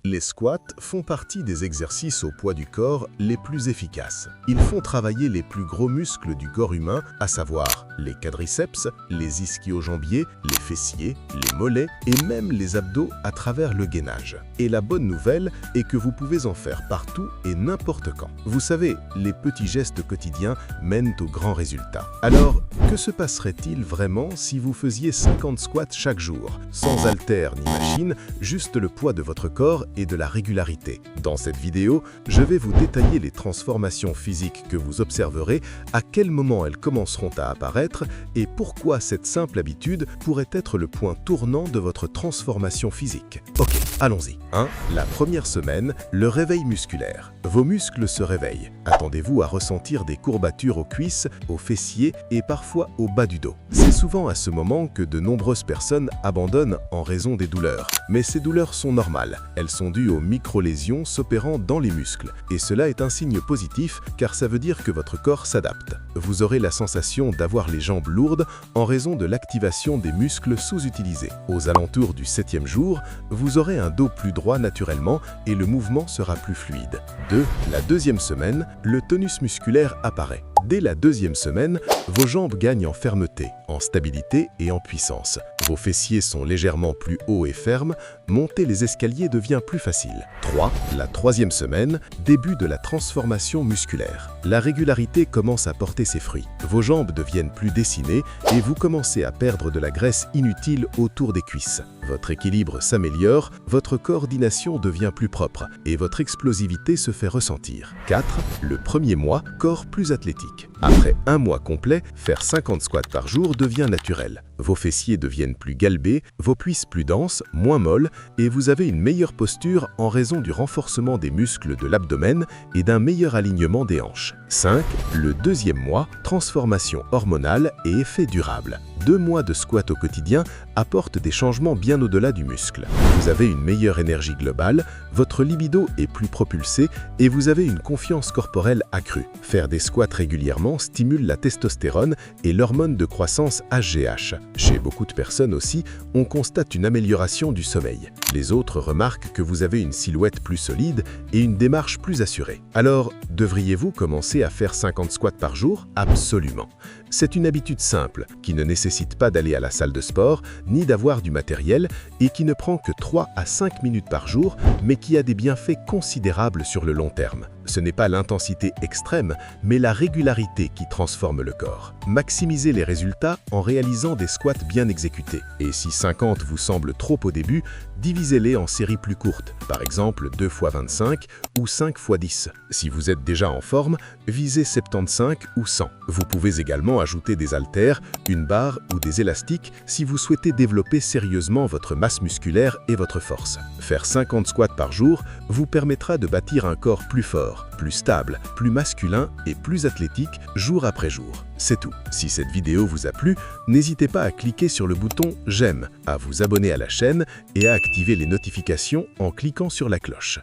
Les squats font partie des exercices au poids du corps les plus efficaces. Ils font travailler les plus gros muscles du corps humain, à savoir les quadriceps, les ischio-jambiers, les fessiers, les mollets et même les abdos à travers le gainage. Et la bonne nouvelle est que vous pouvez en faire partout et n'importe quand. Vous savez, les petits gestes quotidiens mènent aux grands résultats. Alors, que se passerait-il vraiment si vous faisiez 50 squats chaque jour, sans haltères ni machine, juste le poids de votre corps et de la régularité? Dans cette vidéo, je vais vous détailler les transformations physiques que vous observerez, à quel moment elles commenceront à apparaître et pourquoi cette simple habitude pourrait être le point tournant de votre transformation physique. Ok, allons-y. 1. La première semaine, le réveil musculaire. Vos muscles se réveillent. Attendez-vous à ressentir des courbatures aux cuisses, aux fessiers et parfois au bas du dos. C'est souvent à ce moment que de nombreuses personnes abandonnent en raison des douleurs. Mais ces douleurs sont normales. Elles sont dues aux micro-lésions s'opérant dans les muscles. Et cela est un signe positif car ça veut dire que votre corps s'adapte. Vous aurez la sensation d'avoir les jambes lourdes en raison de l'activation des muscles sous-utilisés. Aux alentours du 7e jour, vous aurez un dos plus droit naturellement et le mouvement sera plus fluide. 2. La deuxième semaine, le tonus musculaire apparaît. Dès la deuxième semaine, vos jambes gagnent en fermeté, en stabilité et en puissance. Vos fessiers sont légèrement plus hauts et fermes, monter les escaliers devient plus facile. 3. La troisième semaine, début de la transformation musculaire. La régularité commence à porter ses fruits. Vos jambes deviennent plus dessinées et vous commencez à perdre de la graisse inutile autour des cuisses. Votre équilibre s'améliore, votre coordination devient plus propre et votre explosivité se fait ressentir. 4. Le premier mois, corps plus athlétique. Après un mois complet, faire 50 squats par jour devient naturel. Vos fessiers deviennent plus galbés, vos cuisses plus denses, moins molles, et vous avez une meilleure posture en raison du renforcement des muscles de l'abdomen et d'un meilleur alignement des hanches. 5. Le deuxième mois, transformation hormonale et effet durable. 2 mois de squat au quotidien apportent des changements bien au-delà du muscle. Vous avez une meilleure énergie globale, votre libido est plus propulsé et vous avez une confiance corporelle accrue. Faire des squats régulièrement stimule la testostérone et l'hormone de croissance HGH. Chez beaucoup de personnes aussi, on constate une amélioration du sommeil. Les autres remarquent que vous avez une silhouette plus solide et une démarche plus assurée. Alors, devriez-vous commencer à faire 50 squats par jour? Absolument. C'est une habitude simple qui ne nécessite pas d'aller à la salle de sport ni d'avoir du matériel et qui ne prend que 3 à 5 minutes par jour, mais qui a des bienfaits considérables sur le long terme. Ce n'est pas l'intensité extrême, mais la régularité qui transforme le corps. Maximisez les résultats en réalisant des squats bien exécutés. Et si 50 vous semble trop au début, divisez-les en séries plus courtes, par exemple 2 x 25 ou 5 x 10. Si vous êtes déjà en forme, visez 75 ou 100. Vous pouvez également ajouter des haltères, une barre ou des élastiques si vous souhaitez développer sérieusement votre masse musculaire et votre force. Faire 50 squats par jour vous permettra de bâtir un corps plus fort, plus stable, plus masculin et plus athlétique jour après jour. C'est tout. Si cette vidéo vous a plu, n'hésitez pas à cliquer sur le bouton « J'aime », à vous abonner à la chaîne et à activer les notifications en cliquant sur la cloche.